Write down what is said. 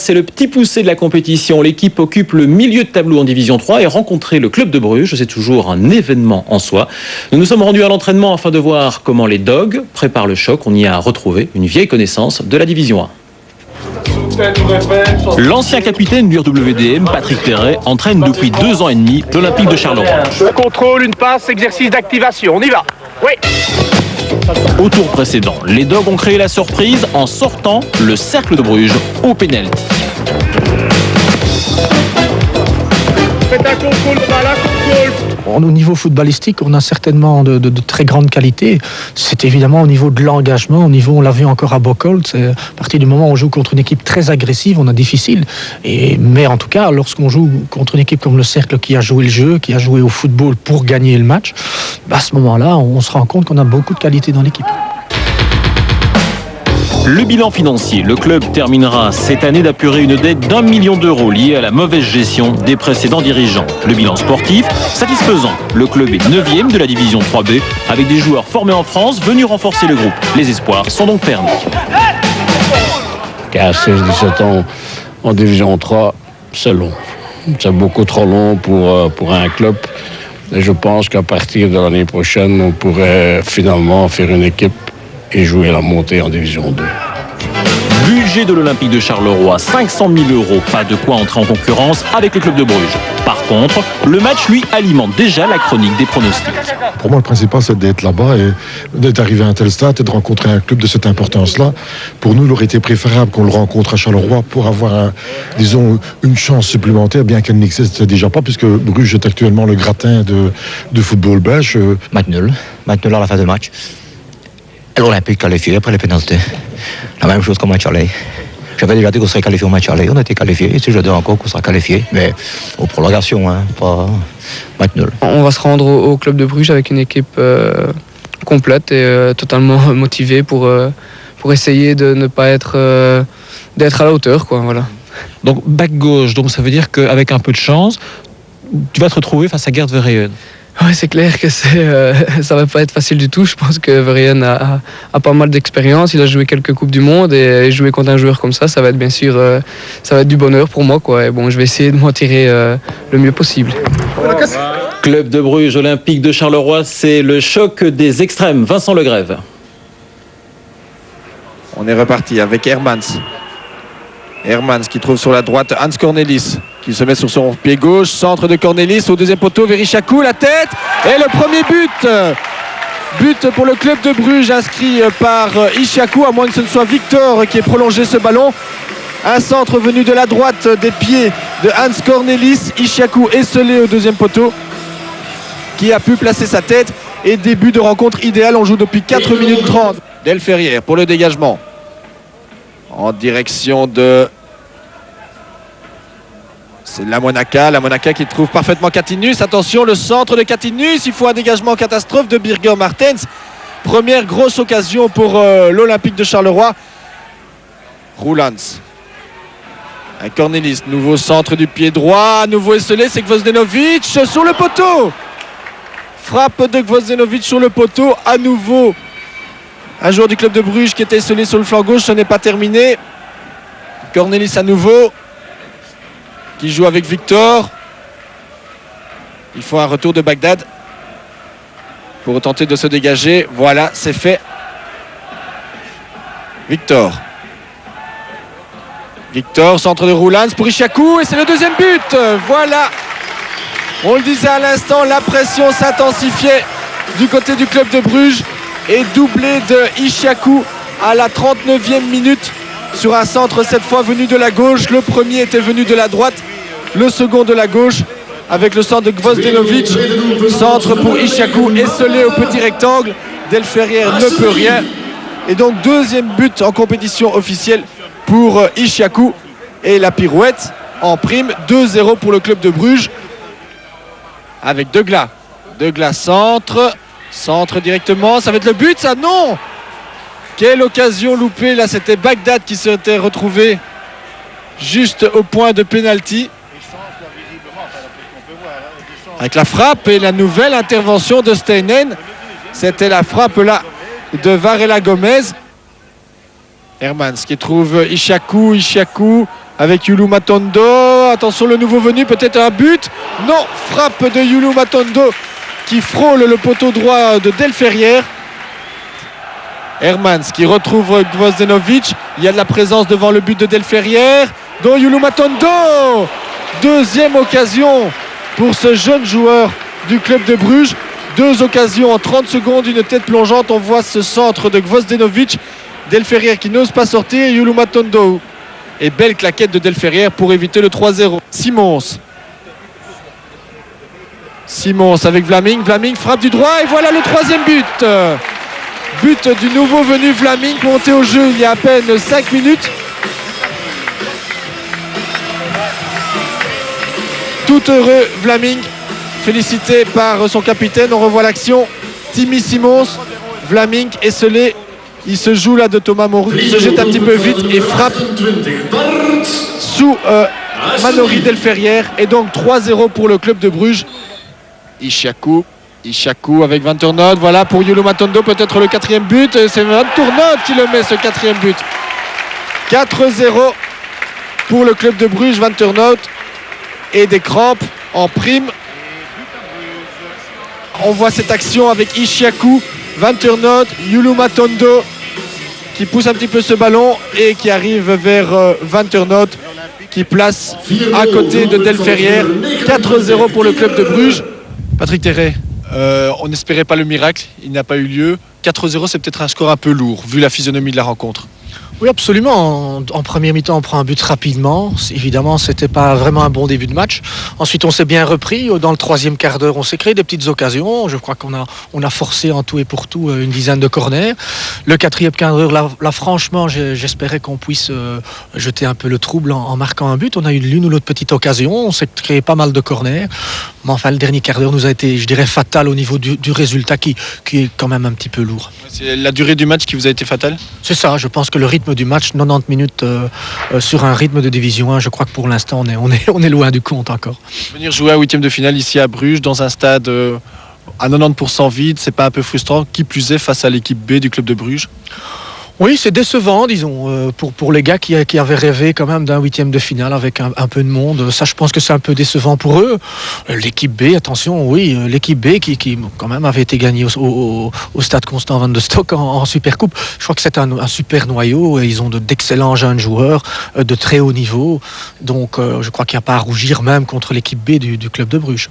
c'est le petit poussé de la compétition. L'équipe occupe le milieu de tableau en Division 3 et rencontrer le club de Bruges, c'est toujours un événement en soi. Nous nous sommes rendus à l'entraînement afin de voir comment les Dogs préparent le choc. On y a retrouvé une vieille connaissance de la Division 1. L'ancien capitaine du RWDM, Patrick Perret, entraîne depuis 2 ans et demi l'Olympique de Charleroi. Un contrôle, une passe, exercice d'activation, on y va. Oui. Au tour précédent, les Dogs ont créé la surprise en sortant le cercle de Bruges au pénalty. Faites un contrôle, voilà, contrôle. Au niveau footballistique, on a certainement de très grandes qualités. C'est évidemment au niveau de l'engagement, on l'a vu encore à Bocholt, à partir du moment où on joue contre une équipe très agressive, on a difficile. Mais en tout cas, lorsqu'on joue contre une équipe comme le Cercle qui a joué le jeu, qui a joué au football pour gagner le match, à ce moment-là, on se rend compte qu'on a beaucoup de qualités dans l'équipe. Le bilan financier, le club terminera cette année d'apurer une dette d'1 million d'euros liée à la mauvaise gestion des précédents dirigeants. Le bilan sportif, satisfaisant. Le club est 9e de la division 3B avec des joueurs formés en France venus renforcer le groupe. Les espoirs sont donc permis. À 16-17 ans en division 3, c'est long. C'est beaucoup trop long pour un club. Et je pense qu'à partir de l'année prochaine, on pourrait finalement faire une équipe et jouer la montée en division 2. Budget de l'Olympique de Charleroi, 500 000 €. Pas de quoi entrer en concurrence avec le club de Bruges. Par contre, le match, lui, alimente déjà la chronique des pronostics. Pour moi, le principal, c'est d'être là-bas et d'être arrivé à un tel stade et de rencontrer un club de cette importance-là. Pour nous, il aurait été préférable qu'on le rencontre à Charleroi pour avoir, une chance supplémentaire, bien qu'elle n'existe déjà pas, puisque Bruges est actuellement le gratin de football belge. Match nul à la fin du match. Et l'Olympique qualifié après les pénalités. La même chose qu'au match aller. J'avais déjà dit qu'on serait qualifié au match aller, on a été qualifié. Ici, je dis encore qu'on sera qualifié, mais aux prolongations, pas match nul. On va se rendre au club de Bruges avec une équipe complète et totalement motivée pour essayer de ne pas d'être à la hauteur, quoi, voilà. Donc, back gauche, donc ça veut dire qu'avec un peu de chance, tu vas te retrouver face à Gert Verheyen. Oui, c'est clair que ça va pas être facile du tout. Je pense que Verheyen a pas mal d'expérience. Il a joué quelques Coupes du Monde et jouer contre un joueur comme ça va être bien sûr ça va être du bonheur pour moi, quoi. Et bon, je vais essayer de m'en tirer le mieux possible. Club de Bruges, Olympique de Charleroi, c'est le choc des extrêmes. Vincent Legrève. On est reparti avec Hermans. Hermans qui trouve sur la droite Hans Cornelis, qui se met sur son pied gauche, centre de Cornelis au deuxième poteau, Verichakou, la tête et le premier but. But pour le club de Bruges inscrit par Ishaku, à moins que ce ne soit Victor qui ait prolongé ce ballon. Un centre venu de la droite des pieds de Hans Cornelis, Ishaku esselé au deuxième poteau qui a pu placer sa tête et début de rencontre idéale. On joue depuis 4 minutes 30. Del Ferrière pour le dégagement en direction de... C'est la Monaca qui trouve parfaitement Katinus. Attention, le centre de Katinus. Il faut un dégagement catastrophe de Birger Martens. Première grosse occasion pour l'Olympique de Charleroi. Roulans. Un Cornelis. Nouveau centre du pied droit. Nouveau esselé, c'est Gvozdenovic sur le poteau. Frappe de Gvozdenovic sur le poteau. À nouveau, un joueur du club de Bruges qui était esselé sur le flanc gauche. Ce n'est pas terminé. Cornelis à nouveau, qui joue avec Victor. Il faut un retour de Bagdad pour tenter de se dégager. Voilà, c'est fait. Victor, centre de Roulans pour Ishaku et c'est le deuxième but. Voilà, on le disait à l'instant, la pression s'intensifiait du côté du club de Bruges et doublé de Ishaku à la 39e minute. Sur un centre cette fois venu de la gauche. Le premier était venu de la droite, le second de la gauche avec le centre de Gvozdenovic. Centre pour Ishaku esselé au petit rectangle. Del Ferrière ne peut rien. Et donc deuxième but en compétition officielle pour Ishaku. Et la pirouette en prime. 2-0 pour le club de Bruges avec Degla. Degla centre directement. Ça va être le but, ça? Non! Quelle occasion loupée, là c'était Bagdad qui s'était retrouvé juste au point de pénalty. Avec la frappe et la nouvelle intervention de Steinen. C'était la frappe là de Varela Gomez. Hermans qui trouve Ishaku avec Youlou Matondo. Attention, le nouveau venu, peut-être un but. Non, frappe de Youlou Matondo qui frôle le poteau droit de Delferrière. Hermans qui retrouve Gvozdenovic. Il y a de la présence devant le but de Delferrière, dont Youlou Matondo. Deuxième occasion pour ce jeune joueur du club de Bruges. 2 occasions en 30 secondes, une tête plongeante. On voit ce centre de Gvozdenovic. Delferrière qui n'ose pas sortir. Youlou Matondo. Et belle claquette de Delferrière pour éviter le 3-0. Simons avec Vlaming. Vlaming frappe du droit et voilà le 3e but. But du nouveau venu Vlaming, monté au jeu il y a à peine 5 minutes. Tout heureux Vlaming, félicité par son capitaine. On revoit l'action. Timmy Simons, Vlaming esselé. Il se joue là de Thomas Moreau. Il se jette un petit peu vite et frappe sous Manori Delferrière. Et donc 3-0 pour le club de Bruges. Ishaku avec Van Turnhout. Voilà pour Youlou Matondo, peut-être le 4e but. C'est Van Turnhout qui le met, ce 4e but. 4-0 pour le club de Bruges. Van Turnhout et des crampes en prime. On voit cette action avec Ishaku, Van Turnhout, Youlou Matondo qui pousse un petit peu ce ballon et qui arrive vers Van Turnhout qui place à côté de Delferrière. 4-0 pour le club de Bruges. Patrick Terret, on n'espérait pas le miracle, il n'a pas eu lieu. 4-0, c'est peut-être un score un peu lourd, vu la physionomie de la rencontre. Oui, absolument. En première mi-temps, on prend un but rapidement. Évidemment, c'était pas vraiment un bon début de match. Ensuite, on s'est bien repris. Dans le 3e quart d'heure, on s'est créé des petites occasions. Je crois qu'on a forcé en tout et pour tout une dizaine de corners. Le 4e quart d'heure, là franchement, j'espérais qu'on puisse jeter un peu le trouble en marquant un but. On a eu l'une ou l'autre petite occasion. On s'est créé pas mal de corners. Mais enfin, le dernier quart d'heure nous a été, je dirais, fatal au niveau du résultat qui est quand même un petit peu lourd. C'est la durée du match qui vous a été fatale ? C'est ça, je pense que le rythme du match, 90 minutes sur un rythme de division 1, je crois que pour l'instant on est loin du compte encore. Venir jouer à 8e de finale ici à Bruges dans un stade à 90% vide, c'est pas un peu frustrant, qui plus est face à l'équipe B du club de Bruges ? Oui, c'est décevant, disons, pour les gars qui avaient rêvé quand même d'un 8e de finale avec un peu de monde. Ça, je pense que c'est un peu décevant pour eux. L'équipe B, attention, oui, l'équipe B qui quand même avait été gagnée au stade Constant Van de Stock en Supercoupe. Je crois que c'est un super noyau. Et ils ont d'excellents jeunes joueurs de très haut niveau. Donc, je crois qu'il n'y a pas à rougir même contre l'équipe B du club de Bruges.